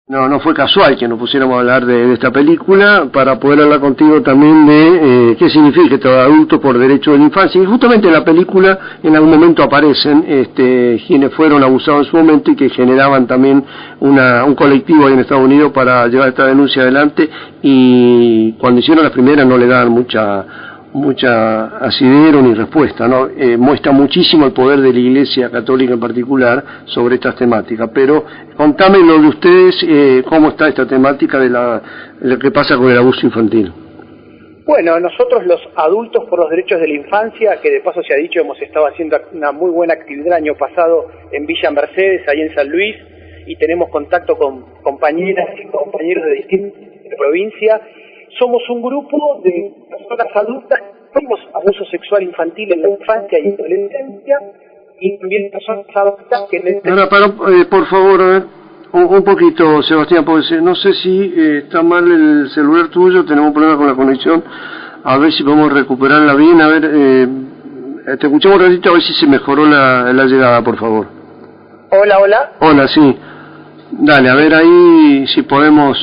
No, no fue casual que nos pusiéramos a hablar de esta película para poder hablar contigo también de qué significa esto de adulto por derecho de la infancia. Y justamente en la película en algún momento aparecen quienes fueron abusados en su momento y que generaban también un colectivo ahí en Estados Unidos para llevar esta denuncia adelante, y cuando hicieron la primera no le daban mucha asidero ni respuesta, ¿no? Muestra muchísimo el poder de la Iglesia Católica en particular sobre estas temáticas, pero contame lo de ustedes, cómo está esta temática de lo que pasa con el abuso infantil. Bueno, nosotros los adultos por los derechos de la infancia, que de paso se ha dicho, hemos estado haciendo una muy buena actividad el año pasado en Villa Mercedes, ahí en San Luis, y tenemos contacto con compañeras y compañeros de distintas provincias. Somos un grupo de personas adultas que tenemos abuso sexual infantil en la infancia y adolescencia, y también personas adultas que... por favor, a ver, un poquito, Sebastián, porque no sé si está mal el celular tuyo, tenemos un problema con la conexión, a ver si podemos recuperarla bien, a ver, te escuchamos un ratito a ver si se mejoró la llegada, por favor. Hola, hola. Hola, sí. Dale, a ver ahí si podemos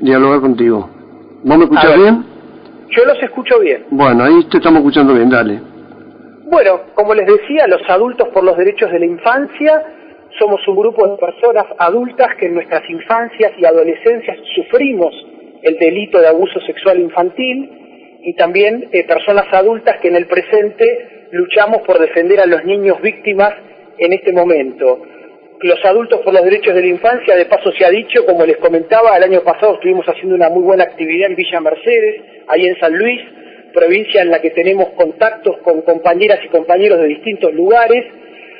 dialogar contigo. ¿Vos me escuchás bien? Yo los escucho bien. Bueno, ahí te estamos escuchando bien, dale. Bueno, como les decía, los adultos por los derechos de la infancia somos un grupo de personas adultas que en nuestras infancias y adolescencias sufrimos el delito de abuso sexual infantil, y también personas adultas que en el presente luchamos por defender a los niños víctimas en este momento. Los adultos por los derechos de la infancia, de paso se ha dicho, como les comentaba, el año pasado estuvimos haciendo una muy buena actividad en Villa Mercedes, ahí en San Luis, provincia en la que tenemos contactos con compañeras y compañeros de distintos lugares.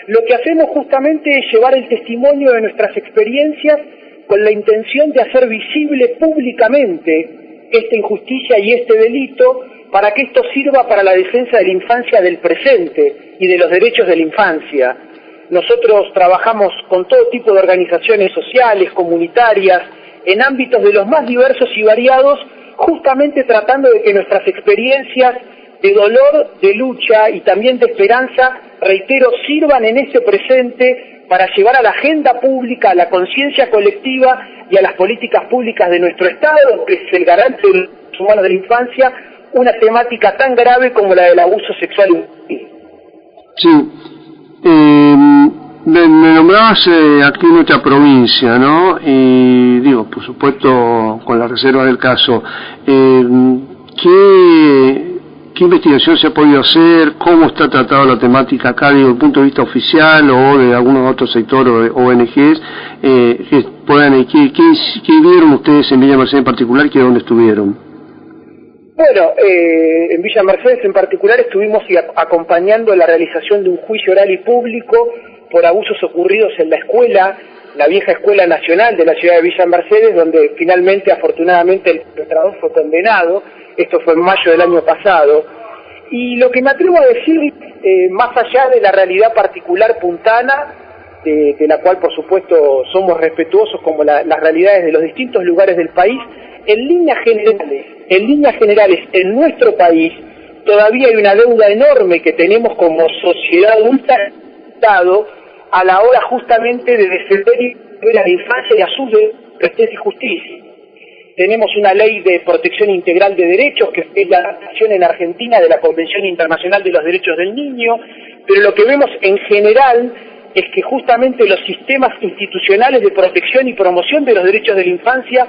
Lo que hacemos justamente es llevar el testimonio de nuestras experiencias con la intención de hacer visible públicamente esta injusticia y este delito, para que esto sirva para la defensa de la infancia del presente y de los derechos de la infancia. Nosotros trabajamos con todo tipo de organizaciones sociales, comunitarias, en ámbitos de los más diversos y variados, justamente tratando de que nuestras experiencias de dolor, de lucha y también de esperanza, reitero, sirvan en este presente para llevar a la agenda pública, a la conciencia colectiva y a las políticas públicas de nuestro Estado, que es el garante de los derechos humanos de la infancia, una temática tan grave como la del abuso sexual infantil. Sí. Me nombrabas aquí en nuestra provincia, ¿no? Y digo, por supuesto, con la reserva del caso, ¿qué investigación se ha podido hacer? ¿Cómo está tratada la temática acá, digo, desde el punto de vista oficial o de algunos otros sectores o de ONGs? ¿Qué vieron ustedes en Villa Mercedes en particular, que dónde estuvieron? Bueno, en Villa Mercedes en particular estuvimos acompañando la realización de un juicio oral y público por abusos ocurridos en la escuela, la vieja Escuela Nacional de la ciudad de Villa Mercedes, donde finalmente, afortunadamente, el perpetrador fue condenado. Esto fue en mayo del año pasado. Y lo que me atrevo a decir, más allá de la realidad particular puntana, de la cual por supuesto somos respetuosos como las realidades de los distintos lugares del país, en líneas generales en nuestro país todavía hay una deuda enorme que tenemos como sociedad adulta, Estado, a la hora justamente de defender a la infancia y a sus derechos y justicia. Tenemos una ley de protección integral de derechos, que es la adaptación en Argentina de la Convención Internacional de los Derechos del Niño, pero lo que vemos en general es que justamente los sistemas institucionales de protección y promoción de los derechos de la infancia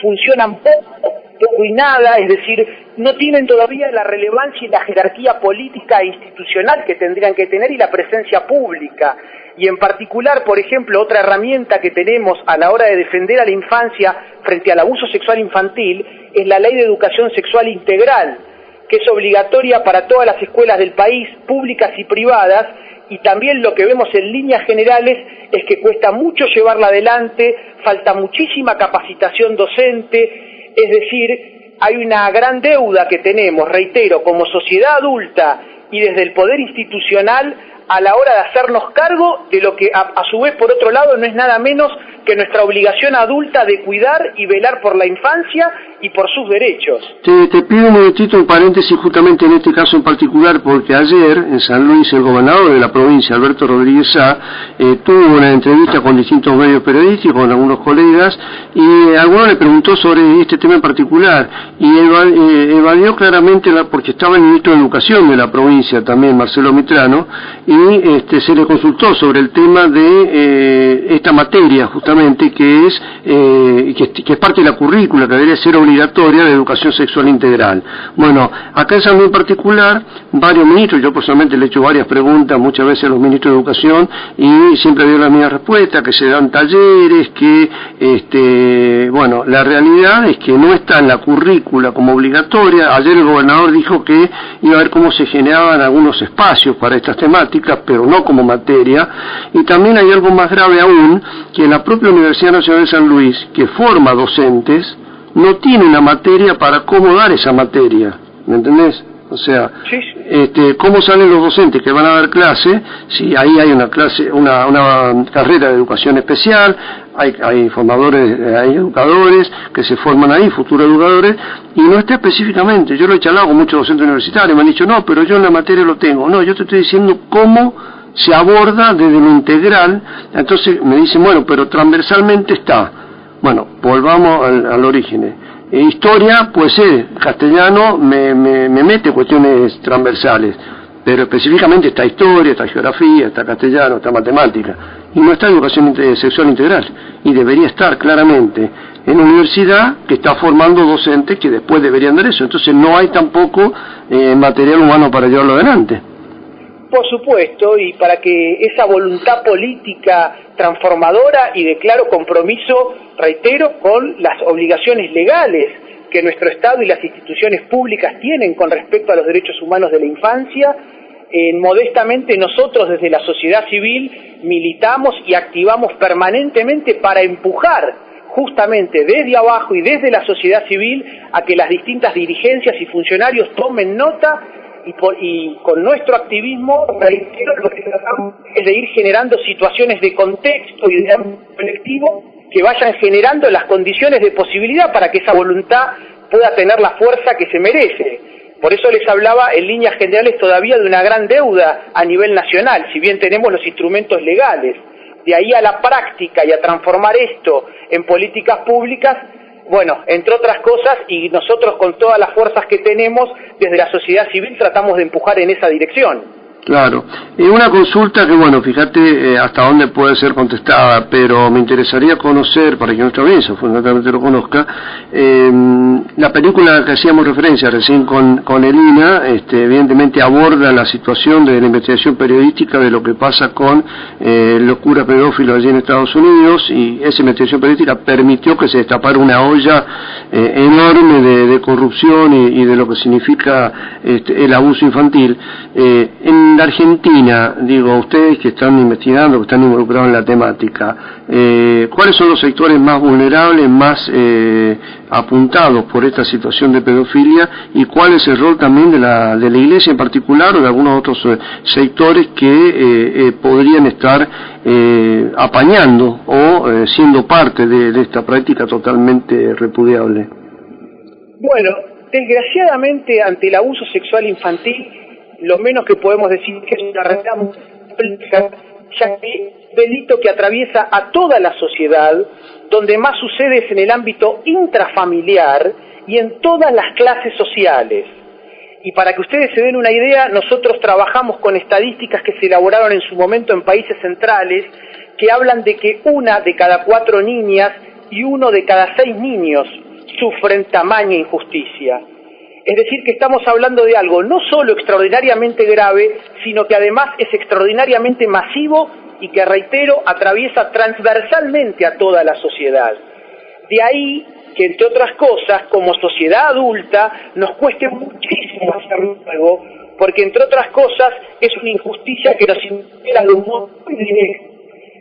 funcionan poco y nada, es decir, no tienen todavía la relevancia y la jerarquía política e institucional que tendrían que tener, y la presencia pública. Y en particular, por ejemplo, otra herramienta que tenemos a la hora de defender a la infancia frente al abuso sexual infantil es la Ley de Educación Sexual Integral, que es obligatoria para todas las escuelas del país, públicas y privadas, y también lo que vemos en líneas generales es que cuesta mucho llevarla adelante, falta muchísima capacitación docente, es decir, hay una gran deuda que tenemos, reitero, como sociedad adulta y desde el poder institucional, a la hora de hacernos cargo de lo que a su vez por otro lado no es nada menos que nuestra obligación adulta de cuidar y velar por la infancia y por sus derechos. Te pido un momentito, un paréntesis justamente en este caso en particular, porque ayer en San Luis el gobernador de la provincia, Alberto Rodríguez Sá, tuvo una entrevista con distintos medios periodísticos, con algunos colegas, y alguno le preguntó sobre este tema en particular, y evadió claramente, porque estaba el ministro de Educación de la provincia también, Marcelo Mitrano, y se le consultó sobre el tema de esta materia justamente que es parte de la currícula, que debería ser obligatoria, de educación sexual integral. Bueno, acá en San Luis en particular, varios ministros, yo personalmente le he hecho varias preguntas muchas veces a los ministros de Educación y siempre dio la misma respuesta, que se dan talleres, que bueno, la realidad es que no está en la currícula como obligatoria. Ayer el gobernador dijo que iba a ver cómo se generaban algunos espacios para estas temáticas, pero no como materia. Y también hay algo más grave aún, que la propia Universidad Nacional de San Luis, que forma docentes, no tiene una materia para cómo dar esa materia, ¿me entendés? O sea, ¿cómo salen los docentes que van a dar clase? Si ahí hay una clase, una carrera de educación especial, hay formadores, hay educadores que se forman ahí, futuros educadores, y no está específicamente. Yo lo he charlado con muchos docentes universitarios, me han dicho, no, pero yo en la materia lo tengo. No, yo te estoy diciendo cómo se aborda desde lo integral. Entonces me dicen, bueno, pero transversalmente está. Bueno, volvamos al origen. Historia, pues castellano me mete cuestiones transversales, pero específicamente está historia, está geografía, está castellano, está matemática, y no está educación sexual integral, y debería estar claramente en la universidad que está formando docentes que después deberían dar eso. Entonces no hay tampoco material humano para llevarlo adelante. Por supuesto, y para que esa voluntad política transformadora y de claro compromiso, reitero, con las obligaciones legales que nuestro Estado y las instituciones públicas tienen con respecto a los derechos humanos de la infancia, modestamente nosotros desde la sociedad civil militamos y activamos permanentemente para empujar justamente desde abajo y desde la sociedad civil a que las distintas dirigencias y funcionarios tomen nota. Y con nuestro activismo, reitero, lo que tratamos es de ir generando situaciones de contexto y de ámbito colectivo que vayan generando las condiciones de posibilidad para que esa voluntad pueda tener la fuerza que se merece. Por eso les hablaba en líneas generales todavía de una gran deuda a nivel nacional, si bien tenemos los instrumentos legales. De ahí a la práctica y a transformar esto en políticas públicas, bueno, entre otras cosas, y nosotros con todas las fuerzas que tenemos desde la sociedad civil tratamos de empujar en esa dirección. Claro, una consulta que, bueno, fíjate hasta dónde puede ser contestada, pero me interesaría conocer, para que nuestra audiencia fundamentalmente lo conozca, la película que hacíamos referencia recién con Elina, evidentemente aborda la situación de la investigación periodística de lo que pasa con los curas pedófilos allí en Estados Unidos, y esa investigación periodística permitió que se destapara una olla enorme de corrupción y de lo que significa el abuso infantil. En la Argentina, digo, ustedes que están investigando, que están involucrados en la temática, ¿cuáles son los sectores más vulnerables, más apuntados por esta situación de pedofilia, y cuál es el rol también de la Iglesia en particular o de algunos otros sectores que podrían estar apañando o siendo parte de esta práctica totalmente repudiable? Bueno, desgraciadamente ante el abuso sexual infantil, lo menos que podemos decir que es una realidad muy compleja, ya que es un delito que atraviesa a toda la sociedad, donde más sucede es en el ámbito intrafamiliar y en todas las clases sociales. Y para que ustedes se den una idea, nosotros trabajamos con estadísticas que se elaboraron en su momento en países centrales, que hablan de que 1 de cada 4 niñas y 1 de cada 6 niños sufren tamaña injusticia. Es decir, que estamos hablando de algo no solo extraordinariamente grave, sino que además es extraordinariamente masivo y que, reitero, atraviesa transversalmente a toda la sociedad. De ahí que, entre otras cosas, como sociedad adulta, nos cueste muchísimo hacerlo luego, porque, entre otras cosas, es una injusticia que nos impera de un modo muy directo,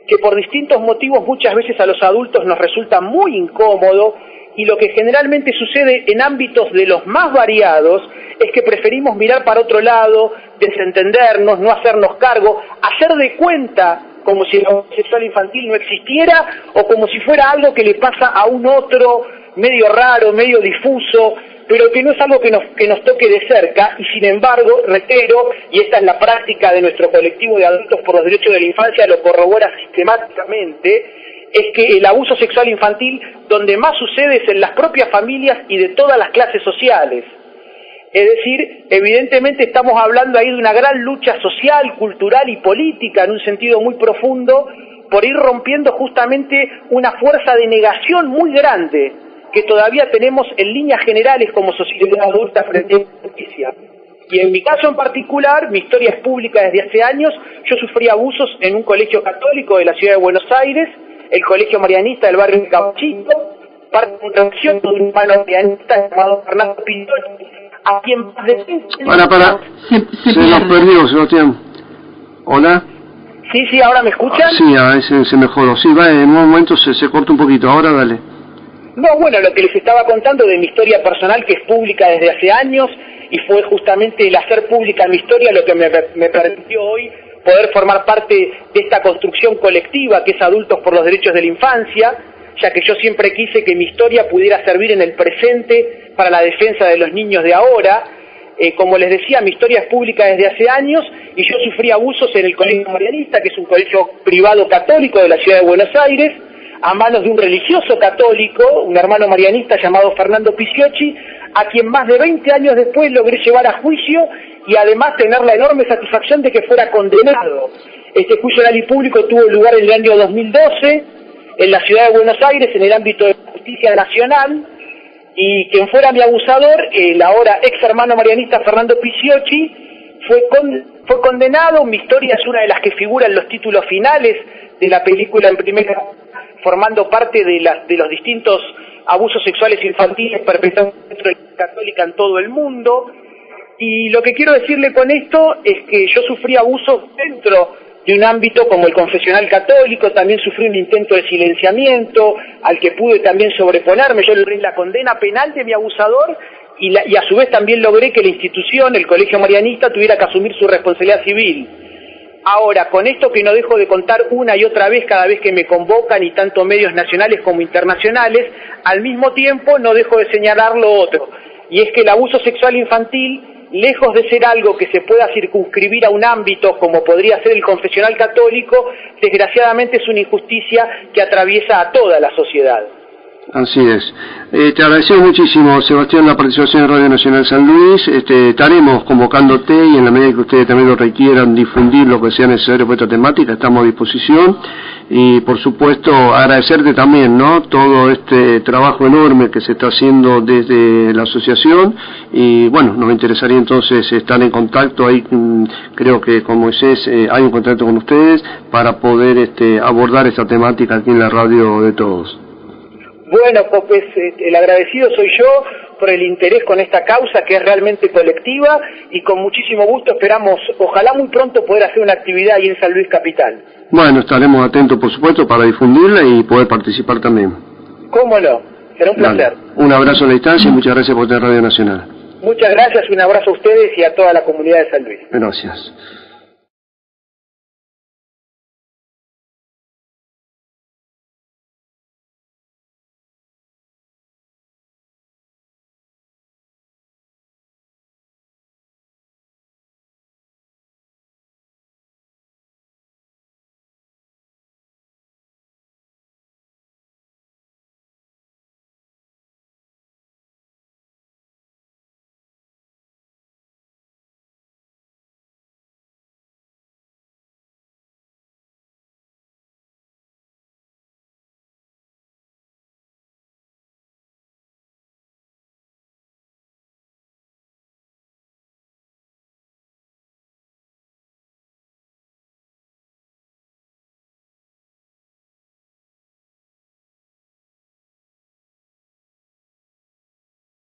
que por distintos motivos muchas veces a los adultos nos resulta muy incómodo, y lo que generalmente sucede en ámbitos de los más variados es que preferimos mirar para otro lado, desentendernos, no hacernos cargo, hacer de cuenta como si el abuso sexual infantil no existiera o como si fuera algo que le pasa a un otro medio raro, medio difuso, pero que no es algo que nos toque de cerca. Y sin embargo, reitero, y esta es la práctica de nuestro colectivo de adultos por los derechos de la infancia, lo corrobora sistemáticamente, es que el abuso sexual infantil donde más sucede es en las propias familias y de todas las clases sociales. Es decir, evidentemente estamos hablando ahí de una gran lucha social, cultural y política en un sentido muy profundo por ir rompiendo justamente una fuerza de negación muy grande que todavía tenemos en líneas generales como sociedad adulta frente a la justicia. Y en mi caso en particular, mi historia es pública desde hace años. Yo sufrí abusos en un colegio católico de la ciudad de Buenos Aires, el colegio marianista del barrio de Caballito, parte de una acción de un hermano marianista llamado Fernando Pisciocchi, a quien más de 15 Para. Se nos perdió, Sebastián. ¿Hola? Sí, ¿ahora me escuchan? Sí, se mejoró. Sí, va, en un momento se corta un poquito. Ahora dale. No, bueno, lo que les estaba contando de mi historia personal, que es pública desde hace años, y fue justamente el hacer pública mi historia lo que me permitió hoy poder formar parte de esta construcción colectiva que es Adultos por los Derechos de la Infancia, ya que yo siempre quise que mi historia pudiera servir en el presente para la defensa de los niños de ahora. Como les decía, mi historia es pública desde hace años y yo sufrí abusos en el colegio marianista, que es un colegio privado católico de la ciudad de Buenos Aires, a manos de un religioso católico, un hermano marianista llamado Fernando Pisciocchi, a quien más de 20 años después logré llevar a juicio y además tener la enorme satisfacción de que fuera condenado. Este juicio oral y público tuvo lugar en el año 2012 en la ciudad de Buenos Aires, en el ámbito de justicia nacional, y quien fuera mi abusador, el ahora ex hermano marianista Fernando Pisciocchi, fue condenado. Mi historia es una de las que figura en los títulos finales de la película en primera, formando parte de los distintos abusos sexuales infantiles perpetrados dentro de la católica en todo el mundo. Y lo que quiero decirle con esto es que yo sufrí abusos dentro de un ámbito como el confesional católico, también sufrí un intento de silenciamiento, al que pude también sobreponerme. Yo logré la condena penal de mi abusador y a su vez también logré que la institución, el colegio marianista, tuviera que asumir su responsabilidad civil. Ahora, con esto que no dejo de contar una y otra vez cada vez que me convocan, y tanto medios nacionales como internacionales, al mismo tiempo no dejo de señalar lo otro, y es que el abuso sexual infantil, lejos de ser algo que se pueda circunscribir a un ámbito como podría ser el confesional católico, desgraciadamente es una injusticia que atraviesa a toda la sociedad. Así es. Te agradecemos muchísimo, Sebastián, la participación en Radio Nacional San Luis. Estaremos convocándote y en la medida que ustedes también lo requieran, difundir lo que sea necesario por esta temática, estamos a disposición. Y por supuesto agradecerte también, ¿no?, todo este trabajo enorme que se está haciendo desde la asociación. Y bueno, nos interesaría entonces estar en contacto ahí. Creo que con Moisés hay un contacto con ustedes para poder abordar esta temática aquí en la radio de todos. Bueno, pues el agradecido soy yo por el interés con esta causa que es realmente colectiva, y con muchísimo gusto esperamos, ojalá muy pronto, poder hacer una actividad ahí en San Luis Capital. Bueno, estaremos atentos por supuesto para difundirla y poder participar también. ¿Cómo no? Será un placer. Un abrazo a la distancia y muchas gracias por tener Radio Nacional. Muchas gracias, un abrazo a ustedes y a toda la comunidad de San Luis. Gracias.